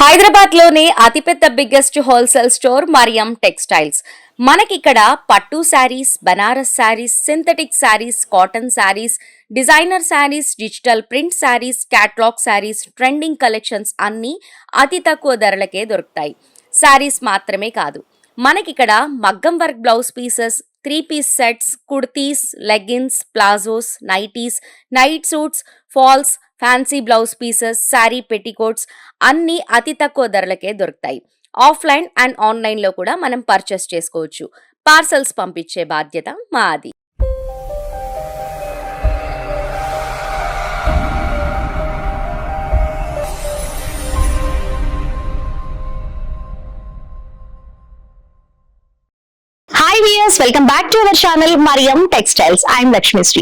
హైదరాబాద్ లోనే అతిపెద్ద biggest wholesale store Mariyam textiles. మనకిక్కడ పట్టు saris, Banaras saris, synthetic saris, cotton saris, designer saris, digital print saris, catalogue saris, trending collections అన్నీ అతి తక్కువ ధరలకే దొరుకుతాయి. శారీస్ మాత్రమే కాదు, మనకిక్కడ మగ్గం work blouse pieces, 3 piece sets, kurtis, leggings, palazzos, nighties, night suits, falls, fancy blouse pieces, sari petticoats అన్నీ అతి తక్కువ ధరలకే దొరుకుతాయి. ఆఫ్లైన్ అండ్ ఆన్లైన్లో కూడా మనం పర్చేస్ చేసుకోవచ్చు. పార్సల్స్ పంపించే బాధ్యత మాది. Hi viewers, welcome back to our channel Mariyam textiles. I'm Lakshmishri.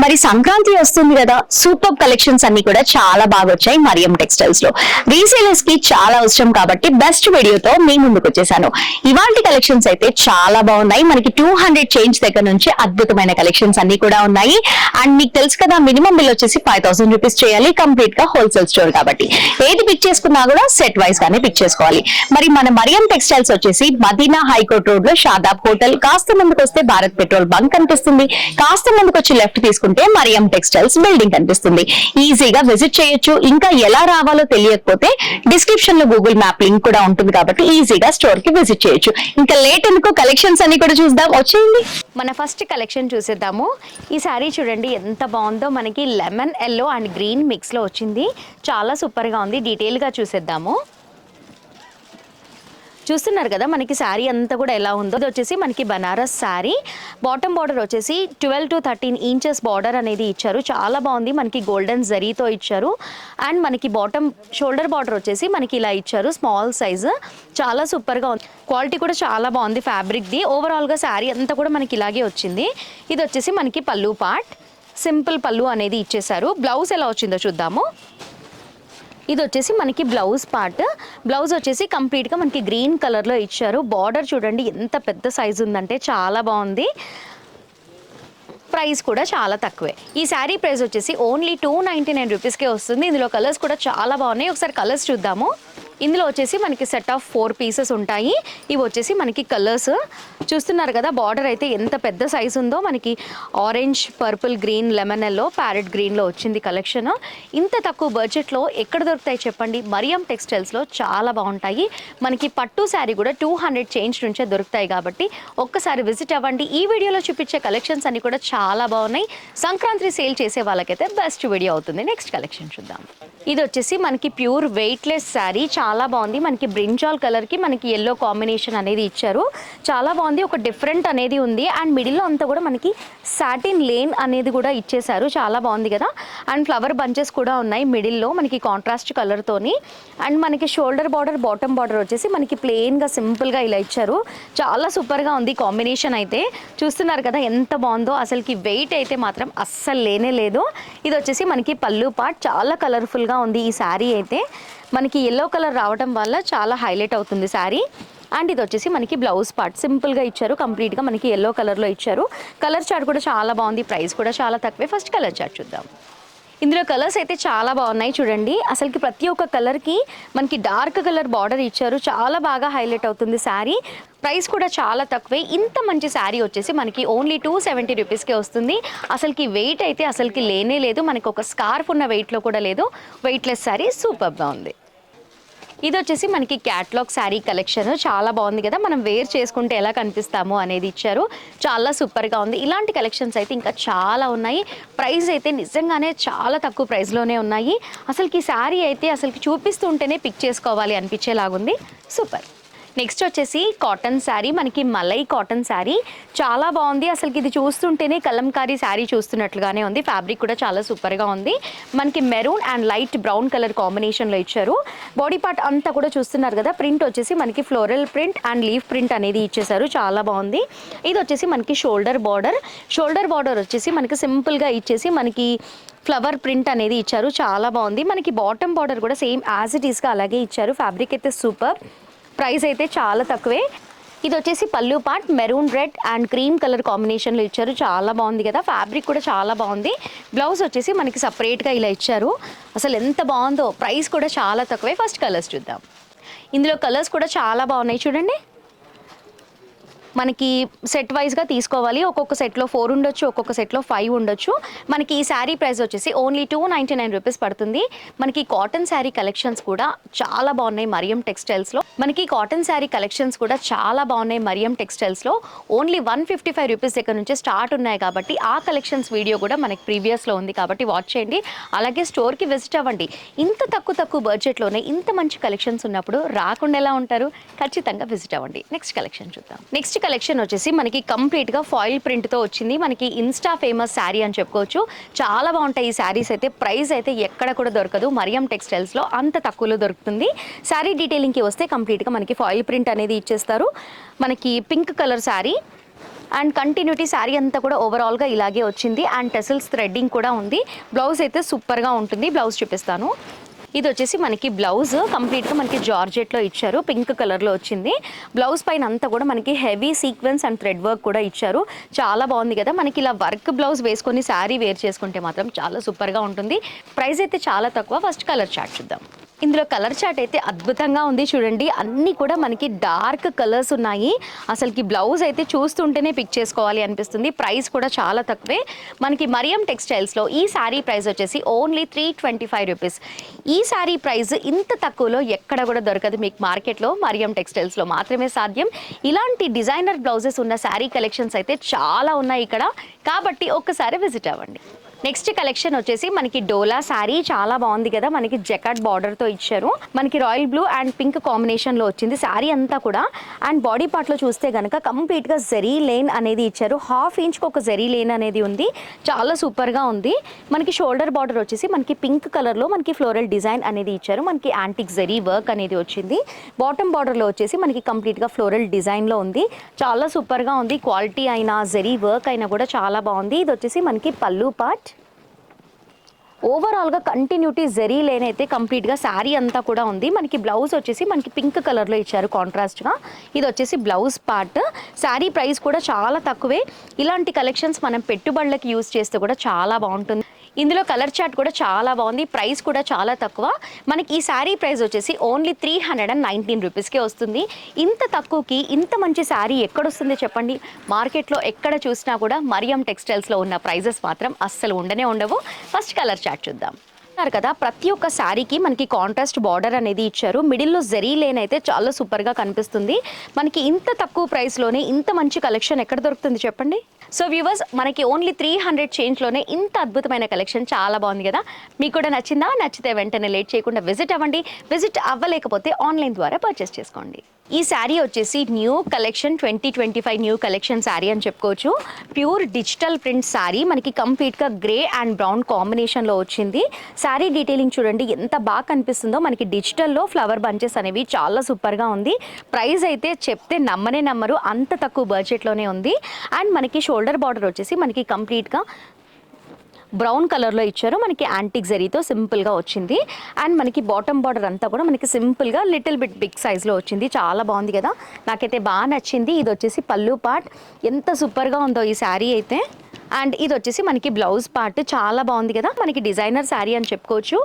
మరి సంక్రాంతి వస్తుంది కదా, సూపర్ కలెక్షన్స్ అన్ని కూడా చాలా బాగా వచ్చాయి మరియం టెక్స్టైల్స్ లో. రీసేలర్స్ కి చాలా అవసరం కాబట్టి బెస్ట్ వీడియోతో మీ ముందుకు వచ్చేసాను. ఇవాల్టి కలెక్షన్స్ అయితే చాలా బాగున్నాయి. మనకి 200 చేంజ్ దగ్గర నుంచి అద్భుతమైన కలెక్షన్స్ అన్ని కూడా ఉన్నాయి. అండ్ మీకు తెలుసు కదా, మినిమం బిల్ వచ్చేసి 5000 రూపీస్ చేయాలి. కంప్లీట్ గా హోల్సేల్ స్టోర్ కాబట్టి ఏది పిక్ చేసుకున్నా కూడా సెట్ వైజ్ గానే పిక్ చేసుకోవాలి. మరి మన మరియం టెక్స్టైల్స్ వచ్చేసి మదీనా హైకోర్ట్ రోడ్ లో షాదాబ్ హోటల్, కాస్త ముందుకు వస్తే భారత్ పెట్రోల్ బంక్ కనిపిస్తుంది. కాస్త ముందుకు వచ్చి లెఫ్ట్ తీసుకుంటే మరియం టెక్స్టైల్స్ బిల్డింగ్ కనిపిస్తుంది. ఈజీగా విజిట్ చేయొచ్చు. ఇంకా ఎలా రావాలో తెలియకపోతే డిస్క్రిప్షన్ లో గూగుల్ మ్యాప్ లింక్ కూడా ఉంటుంది కాబట్టి ఈజీగా స్టోర్ కి విజిట్ చేయొచ్చు. ఇంకా లేట్ ఎందుకు, కలెక్షన్స్ అన్ని కూడా చూద్దాం, వచ్చేయండి. మన ఫస్ట్ కలెక్షన్ చూసేద్దాము. ఈ సారీ చూడండి ఎంత బాగుందో. మనకి lemon yellow and green mix లో వచ్చింది. చాలా సూపర్ గా ఉంది. డీటెయిల్ గా చూసేద్దాము. చూస్తున్నారు కదా మనకి శారీ అంతా కూడా ఎలా ఉందో. ఇది వచ్చేసి మనకి బనారస్ శారీ. బాటమ్ బార్డర్ వచ్చేసి 12 to 13 ఇంచెస్ బార్డర్ అనేది ఇచ్చారు. చాలా బాగుంది. మనకి గోల్డెన్ జరీతో ఇచ్చారు. అండ్ మనకి బాటమ్ షోల్డర్ బార్డర్ వచ్చేసి మనకి ఇలా ఇచ్చారు, స్మాల్ సైజు. చాలా సూపర్గా ఉంది. క్వాలిటీ కూడా చాలా బాగుంది ఫ్యాబ్రిక్ది. ఓవరాల్గా శారీ అంతా కూడా మనకి ఇలాగే వచ్చింది. ఇది వచ్చేసి మనకి పళ్ళు పార్ట్, సింపుల్ పళ్ళు అనేది ఇచ్చేసారు. బ్లౌజ్ ఎలా వచ్చిందో చూద్దాము. ఇది వచ్చేసి మనకి బ్లౌజ్ పార్ట్. బ్లౌజ్ వచ్చేసి కంప్లీట్గా మనకి గ్రీన్ కలర్లో ఇచ్చారు. బార్డర్ చూడండి ఎంత పెద్ద సైజు ఉందంటే చాలా బాగుంది. ప్రైస్ కూడా చాలా తక్కువే. ఈ శారీ ప్రైస్ వచ్చేసి ఓన్లీ 299 రూపీస్కే వస్తుంది. ఇందులో కలర్స్ కూడా చాలా బాగున్నాయి. ఒకసారి కలర్స్ చూద్దాము. ఇందులో వచ్చేసి మనకి సెట్ ఆఫ్ 4 పీసెస్ ఉంటాయి. ఇవి వచ్చేసి మనకి కలర్స్ చూస్తున్నారు కదా. బార్డర్ అయితే ఎంత పెద్ద సైజు ఉందో. మనకి orange, purple, green, lemon yellow, parrot గ్రీన్లో వచ్చింది కలెక్షన్. ఇంత తక్కువ బడ్జెట్లో ఎక్కడ దొరుకుతాయి చెప్పండి? మరియం టెక్స్టైల్స్లో చాలా బాగుంటాయి. మనకి పట్టు శారీ కూడా 200 చేంజ్ నుంచే దొరుకుతాయి కాబట్టి ఒక్కసారి విజిట్ అవ్వండి. ఈ వీడియోలో చూపించే కలెక్షన్స్ అన్ని కూడా చాలా బాగున్నాయి. సంక్రాంతి సేల్ చేసే వాళ్ళకైతే బెస్ట్ వీడియో అవుతుంది. నెక్స్ట్ కలెక్షన్ చూద్దాం. ఇది వచ్చేసి మనకి ప్యూర్ వెయిట్లెస్ శారీ. చాలా బాగుంది. మనకి బ్రింజాల్ కలర్కి మనకి ఎల్లో కాంబినేషన్ అనేది ఇచ్చారు. చాలా బాగుంది. ఒక డిఫరెంట్ అనేది ఉంది. అండ్ మిడిల్లో అంతా కూడా మనకి సాటిన్ లేన్ అనేది కూడా ఇచ్చేసారు. చాలా బాగుంది కదా. అండ్ ఫ్లవర్ బంచెస్ కూడా ఉన్నాయి మిడిల్లో మనకి కాంట్రాస్ట్ కలర్తోని. అండ్ మనకి షోల్డర్ బార్డర్, బాటమ్ బార్డర్ వచ్చేసి మనకి ప్లెయిన్గా సింపుల్గా ఇలా ఇచ్చారు. చాలా సూపర్గా ఉంది కాంబినేషన్ అయితే. చూస్తున్నారు కదా ఎంత బాగుందో. అసలుకి వెయిట్ అయితే మాత్రం అస్సలు లేనే లేదు. ఇది వచ్చేసి మనకి పళ్ళు పార్ట్. చాలా కలర్ఫుల్గా ఉంది ఈ శారీ అయితే. మనకి ఎల్లో కలర్ రావడం వల్ల చాలా హైలైట్ అవుతుంది శారీ. అండ్ ఇది వచ్చేసి మనకి బ్లౌజ్ పార్ట్ సింపుల్గా ఇచ్చారు. కంప్లీట్గా మనకి ఎల్లో కలర్లో ఇచ్చారు. కలర్ చార్ట్ కూడా చాలా బాగుంది. ప్రైస్ కూడా చాలా తక్కువే. ఫస్ట్ కలర్ చార్ట్ చూద్దాం. ఇందులో కలర్స్ అయితే చాలా బాగున్నాయి చూడండి. అసలుకి ప్రతి ఒక్క కలర్కి మనకి డార్క్ కలర్ బార్డర్ ఇచ్చారు. చాలా బాగా హైలైట్ అవుతుంది శారీ. ప్రైస్ కూడా చాలా తక్కువే. ఇంత మంచి శారీ వచ్చేసి మనకి ఓన్లీ 270 రూపీస్కే వస్తుంది. అసలుకి వెయిట్ అయితే అసలుకి లేనే లేదు. మనకి ఒక స్కార్ఫ్ ఉన్న వెయిట్లో కూడా లేదు. వెయిట్లెస్ శారీ సూపర్గా ఉంది. ఇది వచ్చేసి మనకి క్యాట్లాగ్ శారీ కలెక్షన్. చాలా బాగుంది కదా. మనం వేర్ చేసుకుంటే ఎలా కనిపిస్తామో అనేది ఇచ్చారు. చాలా సూపర్గా ఉంది. ఇలాంటి కలెక్షన్స్ అయితే ఇంకా చాలా ఉన్నాయి. ప్రైస్ అయితే నిజంగానే చాలా తక్కువ ప్రైస్లోనే ఉన్నాయి. అసలుకి ఈ శారీ అయితే అసలుకి చూపిస్తుంటేనే పిక్ చేసుకోవాలి అనిపించేలాగుంది. సూపర్. నెక్స్ట్ వచ్చేసి కాటన్ శారీ. మనకి మలై కాటన్ శారీ చాలా బాగుంది. అసలుకి ఇది చూస్తుంటేనే కలంకారీ శారీ చూస్తున్నట్లుగానే ఉంది. ఫ్యాబ్రిక్ కూడా చాలా సూపర్గా ఉంది. మనకి maroon and light brown colour కాంబినేషన్లో ఇచ్చారు. బాడీ పార్ట్ అంతా కూడా చూస్తున్నారు కదా. ప్రింట్ వచ్చేసి మనకి floral print and leaf print అనేది ఇచ్చేసారు. చాలా బాగుంది. ఇది వచ్చేసి మనకి షోల్డర్ బార్డర్. షోల్డర్ బార్డర్ వచ్చేసి మనకి సింపుల్గా ఇచ్చేసి మనకి ఫ్లవర్ ప్రింట్ అనేది ఇచ్చారు. చాలా బాగుంది. మనకి బాటమ్ బార్డర్ కూడా సేమ్ యాజ్ ఇట్ ఈస్గా అలాగే ఇచ్చారు. ఫ్యాబ్రిక్ అయితే సూపర్. ప్రైస్ అయితే చాలా తక్కువే. ఇది వచ్చేసి పళ్ళు part maroon red and cream colour కాంబినేషన్లో ఇచ్చారు. చాలా బాగుంది కదా, ఫ్యాబ్రిక్ కూడా చాలా బాగుంది. బ్లౌజ్ వచ్చేసి మనకి సపరేట్గా ఇలా ఇచ్చారు. అసలు ఎంత బాగుందో, ప్రైస్ కూడా చాలా తక్కువే. ఫస్ట్ కలర్స్ చూద్దాం. ఇందులో కలర్స్ కూడా చాలా బాగున్నాయి చూడండి. మనకి సెట్ వైజ్గా తీసుకోవాలి. ఒక్కొక్క సెట్లో 4 ఉండొచ్చు, ఒక్కొక్క సెట్లో 5 ఉండొచ్చు. మనకి ఈ శారీ ప్రైస్ వచ్చేసి ఓన్లీ 299 రూపీస్ పడుతుంది. మనకి కాటన్ శారీ కలెక్షన్స్ కూడా చాలా బాగున్నాయి మరియం టెక్స్టైల్స్లో. మరియం టెక్స్టైల్స్లో ఓన్లీ 155 రూపీస్ దగ్గర నుంచి స్టార్ట్ ఉన్నాయి కాబట్టి ఆ కలెక్షన్స్ వీడియో కూడా మనకి ప్రీవియస్లో ఉంది కాబట్టి వాచ్ చేయండి. అలాగే స్టోర్కి విజిట్ అవ్వండి. ఇంత తక్కువ బడ్జెట్లోనే ఇంత మంచి కలెక్షన్స్ ఉన్నప్పుడు రాకుండా ఎలా ఉంటారు? ఖచ్చితంగా విజిట్ అవ్వండి. నెక్స్ట్ కలెక్షన్ చూద్దాం. నెక్స్ట్ కలెక్షన్ వచ్చేసి మనకి కంప్లీట్గా ఫాయిల్ ప్రింట్తో వచ్చింది. మనకి ఇన్స్టా ఫేమస్ శారీ అని చెప్పుకోవచ్చు. చాలా బాగుంటాయి ఈ శారీస్ అయితే. ప్రైస్ అయితే ఎక్కడ కూడా దొరకదు. మరియం టెక్స్టైల్స్లో అంత తక్కువలో దొరుకుతుంది. శారీ డీటెయిలింగ్కి వస్తే కంప్లీట్గా మనకి ఫాయిల్ ప్రింట్ అనేది ఇచ్చేస్తారు. మనకి pink colour sari and continuity sari అంతా కూడా ఓవరాల్గా ఇలాగే వచ్చింది. అండ్ టెసల్స్ థ్రెడ్డింగ్ కూడా ఉంది. బ్లౌజ్ అయితే సూపర్గా ఉంటుంది. బ్లౌజ్ చూపిస్తాను. ఇది వచ్చేసి మనకి బ్లౌజ్ కంప్లీట్గా మనకి జార్జెట్లో ఇచ్చారు. పింక్ కలర్లో వచ్చింది. బ్లౌజ్ పైన అంతా కూడా మనకి heavy sequence and thread work కూడా ఇచ్చారు. చాలా బాగుంది కదా. మనకి ఇలా వర్క్ బ్లౌజ్ వేసుకొని శారీ వేర్ చేసుకుంటే మాత్రం చాలా సూపర్గా ఉంటుంది. ప్రైస్ అయితే చాలా తక్కువ. ఫస్ట్ కలర్ చార్ట్ చూద్దాం. ఇందులో కలర్ చార్ట్ అయితే అద్భుతంగా ఉంది చూడండి. అన్నీ కూడా మనకి డార్క్ కలర్స్ ఉన్నాయి. అసలుకి బ్లౌజ్ అయితే చూస్తుంటేనే పిక్ చేసుకోవాలి అనిపిస్తుంది. ప్రైస్ కూడా చాలా తక్కువే. మనకి మరియం టెక్స్టైల్స్లో ఈ శారీ ప్రైస్ వచ్చేసి ఓన్లీ 325 రూపీస్. ఈ శారీ ప్రైస్ ఇంత తక్కువలో ఎక్కడ కూడా దొరకదు మీకు మార్కెట్లో. మరియం టెక్స్టైల్స్లో మాత్రమే సాధ్యం. ఇలాంటి డిజైనర్ బ్లౌజెస్ ఉన్న శారీ కలెక్షన్స్ అయితే చాలా ఉన్నాయి ఇక్కడ కాబట్టి ఒక్కసారి విజిట్ అవ్వండి. నెక్స్ట్ కలెక్షన్ వచ్చేసి మనకి డోలా శారీ. చాలా బాగుంది కదా. మనకి జకాట్ బార్డర్తో ఇచ్చారు. మనకి రాయల్ బ్లూ అండ్ పింక్ కాంబినేషన్లో వచ్చింది శారీ అంతా కూడా. అండ్ బాడీ పార్ట్లో చూస్తే కనుక కంప్లీట్గా జెరీ లేన్ అనేది ఇచ్చారు. 1/2 ఇంచ్కి ఒక జెరీ లేన్ అనేది ఉంది. చాలా సూపర్గా ఉంది. మనకి షోల్డర్ బార్డర్ వచ్చేసి మనకి పింక్ కలర్లో మనకి ఫ్లోరల్ డిజైన్ అనేది ఇచ్చారు. మనకి యాంటిక్ జెరీ వర్క్ అనేది వచ్చింది. బాటమ్ బార్డర్లో వచ్చేసి మనకి కంప్లీట్గా ఫ్లోరల్ డిజైన్లో ఉంది. చాలా సూపర్గా ఉంది. క్వాలిటీ అయినా జెరీ వర్క్ అయినా కూడా చాలా బాగుంది. ఇది వచ్చేసి మనకి పళ్ళు పార్ట్. ఓవరాల్గా కంటిన్యూటీ జెరీ లేన్ అయితే కంప్లీట్గా శారీ అంతా కూడా ఉంది. మనకి బ్లౌజ్ వచ్చేసి మనకి పింక్ కలర్లో ఇచ్చారు కాంట్రాస్ట్గా. ఇది వచ్చేసి బ్లౌజ్ పార్ట్. శారీ ప్రైస్ కూడా చాలా తక్కువే. ఇలాంటి కలెక్షన్స్ మనం పెట్టుబడులకి యూజ్ చేస్తే కూడా చాలా బాగుంటుంది. ఇందులో కలర్ చార్ట్ కూడా చాలా బాగుంది. ప్రైస్ కూడా చాలా తక్కువ. మనకి ఈ శారీ ప్రైస్ వచ్చేసి ఓన్లీ 319 రూపీస్కే వస్తుంది. ఇంత తక్కువకి ఇంత మంచి శారీ ఎక్కడొస్తుంది చెప్పండి? మార్కెట్లో ఎక్కడ చూసినా కూడా మరియం టెక్స్టైల్స్లో ఉన్న ప్రైజెస్ మాత్రం అస్సలు ఉండవు. ఫస్ట్ కలర్ చార్ట్ చూద్దాం. కదా ప్రతి ఒక్క శారీకి మనకి కాంట్రాస్ట్ బార్డర్ అనేది ఇచ్చారు. మిడిల్లో జెరీ లేన్ అయితే చాలా సూపర్గా కనిపిస్తుంది. మనకి ఇంత తక్కువ ప్రైస్లోనే ఇంత మంచి కలెక్షన్ ఎక్కడ దొరుకుతుంది చెప్పండి? సో వ్యూవర్స్, మనకి ఓన్లీ 300 చేంజ్లోనే ఇంత అద్భుతమైన కలెక్షన్ చాలా బాగుంది కదా. మీకు కూడా నచ్చిందా? నచ్చితే వెంటనే లేట్ చేయకుండా విజిట్ అవ్వండి. విజిట్ అవ్వలేకపోతే ఆన్లైన్ ద్వారా పర్చేస్ చేసుకోండి. ఈ శారీ వచ్చేసి new collection 2025 new collection sari అని చెప్పుకోవచ్చు. Pure digital print sari. మనకి కంప్లీట్గా గ్రే అండ్ బ్రౌన్ కాంబినేషన్లో వచ్చింది. శారీ డీటెయిలింగ్ చూడండి ఎంత బాగా కనిపిస్తుందో. మనకి డిజిటల్లో ఫ్లవర్ బంచెస్ అనేవి చాలా సూపర్గా ఉంది. ప్రైస్ అయితే చెప్తే నమ్మరు, అంత తక్కువ బడ్జెట్లోనే ఉంది. అండ్ మనకి షోల్డర్ బార్డర్ వచ్చేసి మనకి కంప్లీట్గా బ్రౌన్ కలర్లో ఇచ్చారు. మనకి యాంటిక్ జరీతో సింపుల్గా వచ్చింది. అండ్ మనకి బాటమ్ బార్డర్ అంతా కూడా మనకి సింపుల్గా లిటిల్ బిట్ బిగ్ సైజ్లో వచ్చింది. చాలా బాగుంది కదా. నాకైతే బాగా నచ్చింది. ఇది వచ్చేసి పళ్ళు పార్ట్. ఎంత సూపర్గా ఉందో ఈ శారీ అయితే. అండ్ ఇది వచ్చేసి మనకి బ్లౌజ్ పార్ట్. చాలా బాగుంది కదా. మనకి డిజైనర్ శారీ అని చెప్పుకోవచ్చు.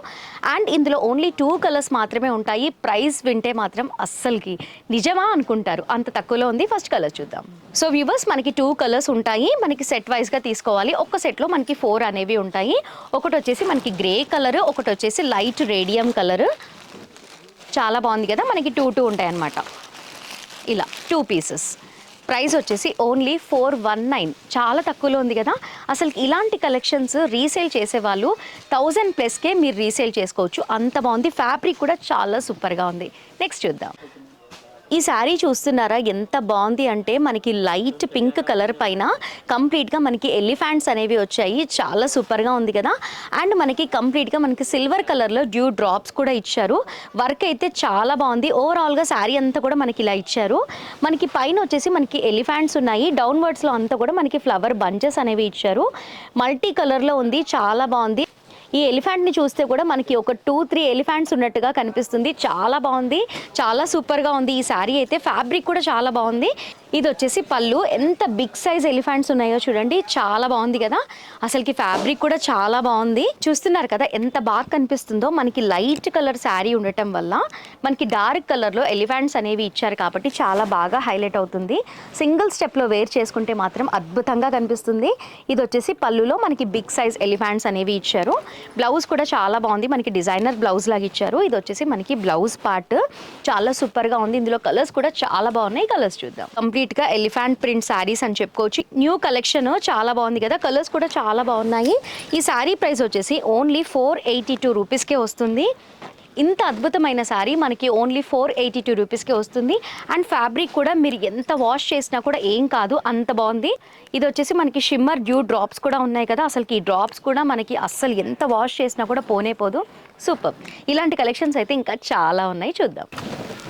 అండ్ ఇందులో ఓన్లీ 2 కలర్స్ మాత్రమే ఉంటాయి. ప్రైస్ వింటే మాత్రం అస్సలకి నిజమా అనుకుంటారు, అంత తక్కువలో ఉంది. ఫస్ట్ కలర్ చూద్దాం. సో వ్యూవర్స్, మనకి 2 కలర్స్ ఉంటాయి. మనకి సెట్ వైజ్గా తీసుకోవాలి. ఒక్క సెట్లో మనకి 4 అనేవి ఉంటాయి. ఒకటి వచ్చేసి మనకి గ్రే కలర్, ఒకటి వచ్చేసి లైట్ రేడియం కలర్. చాలా బాగుంది కదా. మనకి 2 ఉంటాయి అన్నమాట. ఇలా 2 పీసెస్. ప్రైస్ వచ్చేసి ఓన్లీ 419. చాలా తక్కువలో ఉంది కదా. అసలు ఇలాంటి కలెక్షన్స్ రీసేల్ చేసేవాళ్ళు 1000+ మీరు రీసేల్ చేసుకోవచ్చు. అంత బాగుంది. ఫ్యాబ్రిక్ కూడా చాలా సూపర్గా ఉంది. నెక్స్ట్ చూద్దాం. ఈ శారీ చూస్తున్నారా ఎంత బాగుంది అంటే మనకి లైట్ పింక్ కలర్ పైన కంప్లీట్గా మనకి ఎలిఫెంట్స్ అనేవి వచ్చాయి. చాలా సూపర్గా ఉంది కదా. అండ్ మనకి కంప్లీట్గా మనకి సిల్వర్ కలర్లో డ్యూ డ్రాప్స్ కూడా ఇచ్చారు. వర్క్ అయితే చాలా బాగుంది. ఓవరాల్గా శారీ అంతా కూడా మనకి ఇలా ఇచ్చారు. మనకి పైన వచ్చేసి మనకి ఎలిఫెంట్స్ ఉన్నాయి. డౌన్వర్డ్స్లో అంతా కూడా మనకి ఫ్లవర్ బంచెస్ అనేవి ఇచ్చారు. మల్టీ కలర్లో ఉంది. చాలా బాగుంది. ఈ ఎలిఫెంట్ని చూస్తే కూడా మనకి ఒక 2-3 ఎలిఫెంట్స్ ఉన్నట్టుగా కనిపిస్తుంది. చాలా బాగుంది, చాలా సూపర్గా ఉంది ఈ శారీ అయితే. ఫ్యాబ్రిక్ కూడా చాలా బాగుంది. ఇది వచ్చేసి పళ్ళు. ఎంత బిగ్ సైజ్ ఎలిఫెంట్స్ ఉన్నాయో చూడండి, చాలా బాగుంది కదా. అసలుకి ఫ్యాబ్రిక్ కూడా చాలా బాగుంది. చూస్తున్నారు కదా ఎంత బాగా కనిపిస్తుందో. మనకి లైట్ కలర్ శారీ ఉండటం వల్ల మనకి డార్క్ కలర్లో ఎలిఫెంట్స్ అనేవి ఇచ్చారు కాబట్టి చాలా బాగా హైలైట్ అవుతుంది. సింగిల్ స్టెప్లో వేర్ చేసుకుంటే మాత్రం అద్భుతంగా కనిపిస్తుంది. ఇది వచ్చేసి పళ్ళులో మనకి బిగ్ సైజ్ ఎలిఫెంట్స్ అనేవి ఇచ్చారు. బ్లౌజ్ కూడా చాలా బాగుంది, మనకి డిజైనర్ బ్లౌజ్ లాగా ఇచ్చారు. ఇది వచ్చేసి మనకి బ్లౌజ్ పార్ట్ చాలా సూపర్గా ఉంది. ఇందులో కలర్స్ కూడా చాలా బాగున్నాయి. కలర్స్ చూద్దాం. కంప్లీట్గా ఎలిఫెంట్ ప్రింట్ శారీస్ అని చెప్పుకోవచ్చు. న్యూ కలెక్షన్ చాలా బాగుంది కదా, కలర్స్ కూడా చాలా బాగున్నాయి. ఈ శారీ ప్రైస్ వచ్చేసి ఓన్లీ 482 రూపీస్కే వస్తుంది. ఇంత అద్భుతమైన శారీ మనకి ఓన్లీ 482 రూపీస్కే వస్తుంది. అండ్ ఫ్యాబ్రిక్ కూడా మీరు ఎంత వాష్ చేసినా కూడా ఏం కాదు, అంత బాగుంది. ఇది వచ్చేసి మనకి షిమ్మర్ డ్యూ డ్రాప్స్ కూడా ఉన్నాయి కదా, అసలుకి ఈ డ్రాప్స్ కూడా మనకి అస్సలు ఎంత వాష్ చేసినా కూడా పోనే పోదు. సూపర్. ఇలాంటి కలెక్షన్స్ అయితే ఇంకా చాలా ఉన్నాయి, చూద్దాం.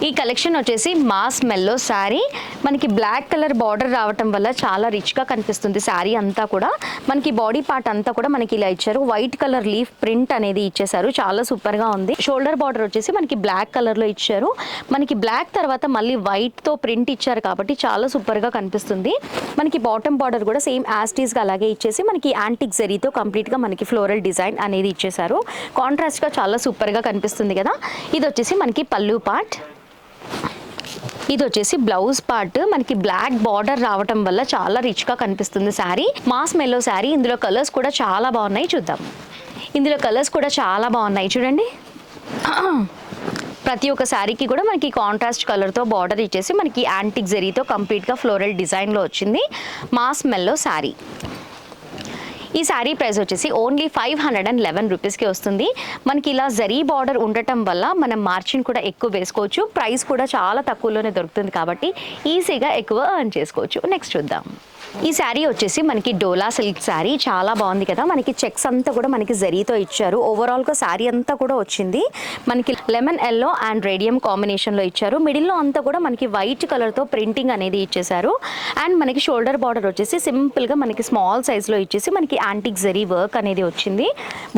ఈ కలెక్షన్ వచ్చేసి మాస్ మెల్లో శారీ. మనకి బ్లాక్ కలర్ బార్డర్ రావటం వల్ల చాలా రిచ్గా కనిపిస్తుంది శారీ అంతా కూడా. మనకి బాడీ పార్ట్ అంతా కూడా మనకి ఇలా ఇచ్చారు. వైట్ కలర్ లీఫ్ ప్రింట్ అనేది ఇచ్చేసారు, చాలా సూపర్గా ఉంది. షోల్డర్ బార్డర్ వచ్చేసి మనకి బ్లాక్ కలర్లో ఇచ్చారు. మనకి బ్లాక్ తర్వాత మళ్ళీ వైట్తో ప్రింట్ ఇచ్చారు కాబట్టి చాలా సూపర్గా కనిపిస్తుంది. మనకి బాటమ్ బార్డర్ కూడా సేమ్ యాస్టీస్గా అలాగే ఇచ్చేసి మనకి యాంటిక్ జరీతో కంప్లీట్గా మనకి ఫ్లోరల్ డిజైన్ అనేది ఇచ్చేసారు. కాంట్రాస్ట్గా చాలా సూపర్గా కనిపిస్తుంది కదా. ఇది వచ్చేసి మనకి పళ్ళు పార్ట్. ఇది వచ్చేసి బ్లౌజ్ పార్ట్. మనకి బ్లాక్ బార్డర్ రావటం వల్ల చాలా రిచ్గా కనిపిస్తుంది శారీ. మాస్ మెల్లో శారీ. ఇందులో కలర్స్ కూడా చాలా బాగున్నాయి, చూద్దాం. ఇందులో కలర్స్ కూడా చాలా బాగున్నాయి చూడండి. ప్రతి ఒక్క శారీకి కూడా మనకి కాంట్రాస్ట్ కలర్తో బార్డర్ ఇచ్చేసి మనకి యాంటిక్ జరీతో కంప్లీట్గా ఫ్లోరల్ డిజైన్లో వచ్చింది. మాస్ మెల్లో శారీ. ఈ శారీ ప్రైస్ వచ్చేసి ఓన్లీ 511 రూపీస్కి వస్తుంది. మనకి ఇలా జరీ బార్డర్ ఉండటం వల్ల మనం మార్జిన్ కూడా ఎక్కువ వేసుకోవచ్చు. ప్రైస్ కూడా చాలా తక్కువలోనే దొరుకుతుంది కాబట్టి ఈజీగా ఎక్కువ ఎర్న్ చేసుకోవచ్చు. నెక్స్ట్ చూద్దాం. ఈ శారీ వచ్చేసి మనకి డోలా సిల్క్ శారీ. చాలా బాగుంది కదా. మనకి చెక్స్ అంతా కూడా మనకి జరీతో ఇచ్చారు. ఓవరాల్గా శారీ అంతా కూడా వచ్చింది. మనకి లెమన్ ఎల్లో అండ్ రేడియం కాంబినేషన్లో ఇచ్చారు. మిడిల్లో అంతా కూడా మనకి వైట్ కలర్తో ప్రింటింగ్ అనేది ఇచ్చేసారు. అండ్ మనకి షోల్డర్ బార్డర్ వచ్చేసి సింపుల్గా మనకి స్మాల్ సైజ్లో ఇచ్చేసి మనకి యాంటిక్ జరీ వర్క్ అనేది వచ్చింది.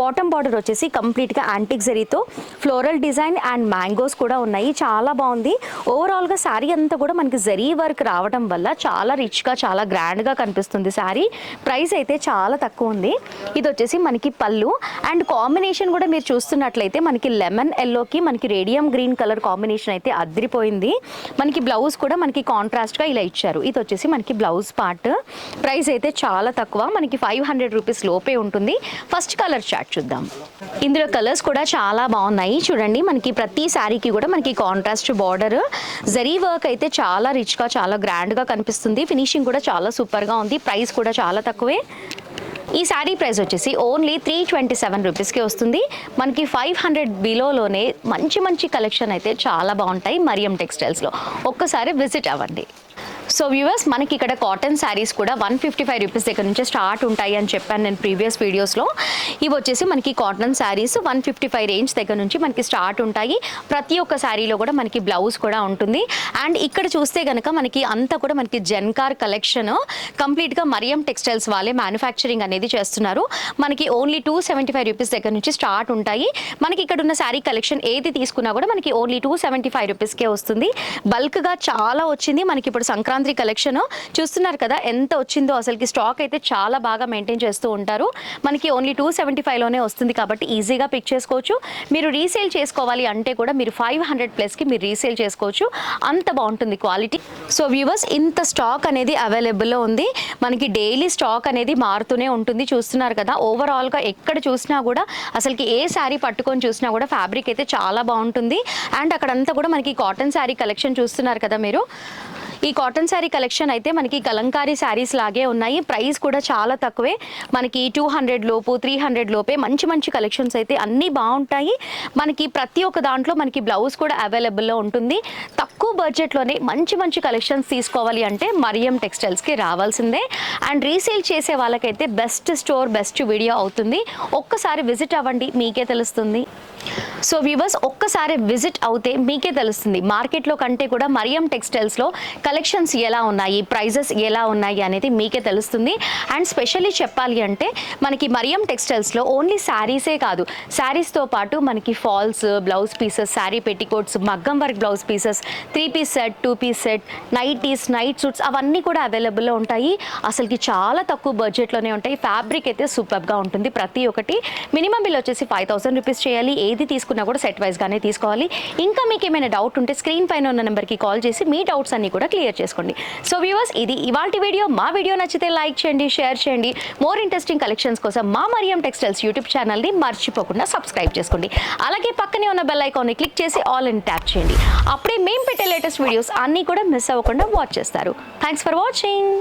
బాటమ్ బార్డర్ వచ్చేసి కంప్లీట్గా యాంటిక్ జరీతో ఫ్లోరల్ డిజైన్ అండ్ మ్యాంగోస్ కూడా ఉన్నాయి. చాలా బాగుంది. ఓవరాల్గా శారీ అంతా కూడా మనకి జరీ వర్క్ రావడం వల్ల చాలా రిచ్గా చాలా గ్రాండ్గా కనిపిస్తుంది శారీ. ప్రైస్ అయితే చాలా తక్కువ ఉంది. ఇది వచ్చేసి మనకి పళ్ళు. అండ్ కాంబినేషన్ కూడా మీరు చూస్తున్నట్లయితే మనకి లెమన్ ఎల్లోకి మనకి రేడియం గ్రీన్ కలర్ కాంబినేషన్ అయితే అదిరిపోయింది. మనకి బ్లౌజ్ కూడా మనకి కాంట్రాస్ట్గా ఇలా ఇచ్చారు. ఇది వచ్చేసి మనకి బ్లౌజ్ పార్ట్. ప్రైస్ అయితే చాలా తక్కువ, మనకి 500 రూపీస్ లోపే ఉంటుంది. ఫస్ట్ కలర్ చార్ట్ చూద్దాం. ఇందులో కలర్స్ కూడా చాలా బాగున్నాయి చూడండి. మనకి ప్రతి శారీకి కూడా మనకి కాంట్రాస్ట్ బార్డర్, జరీ వర్క్ అయితే చాలా రిచ్గా చాలా గ్రాండ్గా కనిపిస్తుంది. ఫినిషింగ్ కూడా చాలా సూపర్గా ఉంది. ప్రైస్ కూడా చాలా తక్కువే. ఈ శారీ ప్రైస్ వచ్చేసి ఓన్లీ 327 రూపీస్కి వస్తుంది. మనకి 500 బిలోలోనే మంచి మంచి కలెక్షన్ అయితే చాలా బాగుంటాయి మరియం టెక్స్టైల్స్లో. ఒక్కసారి విజిట్ అవ్వండి. సో వ్యూవర్స్, మనకి ఇక్కడ కాటన్ శారీస్ కూడా 155 రూపీస్ దగ్గర నుంచి స్టార్ట్ ఉంటాయి అని చెప్పాను నేను ప్రీవియస్ వీడియోస్లో. ఇవి వచ్చేసి మనకి కాటన్ శారీస్ 155 రేంజ్ దగ్గర నుంచి మనకి స్టార్ట్ ఉంటాయి. ప్రతి ఒక్క శారీలో కూడా మనకి బ్లౌజ్ కూడా ఉంటుంది. అండ్ ఇక్కడ చూస్తే కనుక మనకి అంతా కూడా మనకి జెన్కార్ కలెక్షన్ కంప్లీట్గా మరియం టెక్స్టైల్స్ వాళ్ళే మ్యానుఫ్యాక్చరింగ్ అనేది చేస్తున్నారు. మనకి ఓన్లీ 275 రూపీస్ దగ్గర నుంచి స్టార్ట్ ఉంటాయి. మనకి ఇక్కడ ఉన్న శారీ కలెక్షన్ ఏది తీసుకున్నా కూడా మనకి ఓన్లీ 275 రూపీస్కే వస్తుంది. బల్క్గా చాలా వచ్చింది. మనకి ఇప్పుడు సంక్రాంతి కలెక్షన్ చూస్తున్నారు కదా ఎంత వచ్చిందో. అసలుకి స్టాక్ అయితే చాలా బాగా మెయింటైన్ చేస్తూ ఉంటారు. మనకి ఓన్లీ 275లోనే వస్తుంది కాబట్టి ఈజీగా పిక్ చేసుకోవచ్చు. మీరు రీసేల్ చేసుకోవాలి అంటే కూడా మీరు 500 ప్లస్కి మీరు రీసేల్ చేసుకోవచ్చు. అంత బాగుంటుంది క్వాలిటీ. సో వ్యూవర్స్, ఇంత స్టాక్ అనేది అవైలబుల్లో ఉంది. మనకి డైలీ స్టాక్ అనేది మారుతూనే ఉంటుంది. చూస్తున్నారు కదా, ఓవరాల్గా ఎక్కడ చూసినా కూడా అసలుకి ఏ శారీ పట్టుకొని చూసినా కూడా ఫ్యాబ్రిక్ అయితే చాలా బాగుంటుంది. అండ్ అక్కడంతా కూడా మనకి కాటన్ శారీ కలెక్షన్ చూస్తున్నారు కదా మీరు. ఈ కాటన్ శారీ కలెక్షన్ అయితే మనకి కలంకారీ శారీస్ లాగే ఉన్నాయి. ప్రైస్ కూడా చాలా తక్కువే. మనకి 200 లోపు 300 లోపే మంచి మంచి కలెక్షన్స్ అయితే అన్నీ బాగుంటాయి. మనకి ప్రతి ఒక్క దాంట్లో మనకి బ్లౌజ్ కూడా అవైలబుల్లో ఉంటుంది. తక్కువ బడ్జెట్లోనే మంచి మంచి కలెక్షన్స్ తీసుకోవాలి అంటే మరియం టెక్స్టైల్స్కి రావాల్సిందే. అండ్ రీసేల్ చేసే వాళ్ళకైతే బెస్ట్ స్టోర్ బెస్ట్ వీడియో అవుతుంది. ఒక్కసారి విజిట్ అవ్వండి, మీకే తెలుస్తుంది. సో వ్యూవర్స్, ఒక్కసారి విజిట్ అవుతే మీకే తెలుస్తుంది. మార్కెట్లో కంటే కూడా మరియం టెక్స్టైల్స్లో కలెక్షన్స్ ఎలా ఉన్నాయి, ప్రైజెస్ ఎలా ఉన్నాయి అనేది మీకే తెలుస్తుంది. అండ్ స్పెషల్లీ చెప్పాలి అంటే మనకి మరియం టెక్స్టైల్స్లో ఓన్లీ శారీసే కాదు, శారీస్తో పాటు మనకి falls, blouse pieces, sari petticoats, మగ్గం work blouse pieces, 3 piece set, 2 piece set, nighties, night suits అవన్నీ కూడా అవైలబుల్లో ఉంటాయి. అసలుకి చాలా తక్కువ బడ్జెట్లోనే ఉంటాయి. ఫ్యాబ్రిక్ అయితే సూపర్గా ఉంటుంది. ప్రతి ఒక్కటి మినిమం బిల్ వచ్చేసి 5000 రూపీస్ చేయాలి. ఏది తీసుకున్నా కూడా సెట్ వైజ్గానే తీసుకోవాలి. ఇంకా మీకు ఏమైనా డౌట్ ఉంటే స్క్రీన్ పైన ఉన్న నెంబర్కి కాల్ చేసి మీ డౌట్స్ అన్ని కూడా క్లియర్ చేసుకోండి. సో వ్యూవర్స్, ఇది ఇవాల్టి వీడియో. మా వీడియో నచ్చితే లైక్ చేయండి, షేర్ చేయండి. మోర్ ఇంట్రెస్టింగ్ కలెక్షన్స్ కోసం మా మరియం టెక్స్టైల్స్ యూట్యూబ్ ఛానల్ని మర్చిపోకుండా సబ్స్క్రైబ్ చేసుకోండి. అలాగే పక్కనే ఉన్న బెల్ ఐకాన్ని క్లిక్ చేసి ఆల్ అని ట్యాప్ చేయండి. అప్పుడే మేము పెట్టే లేటెస్ట్ వీడియోస్ అన్నీ కూడా మిస్ అవ్వకుండా వాచ్ చేస్తారు. Thanks for watching.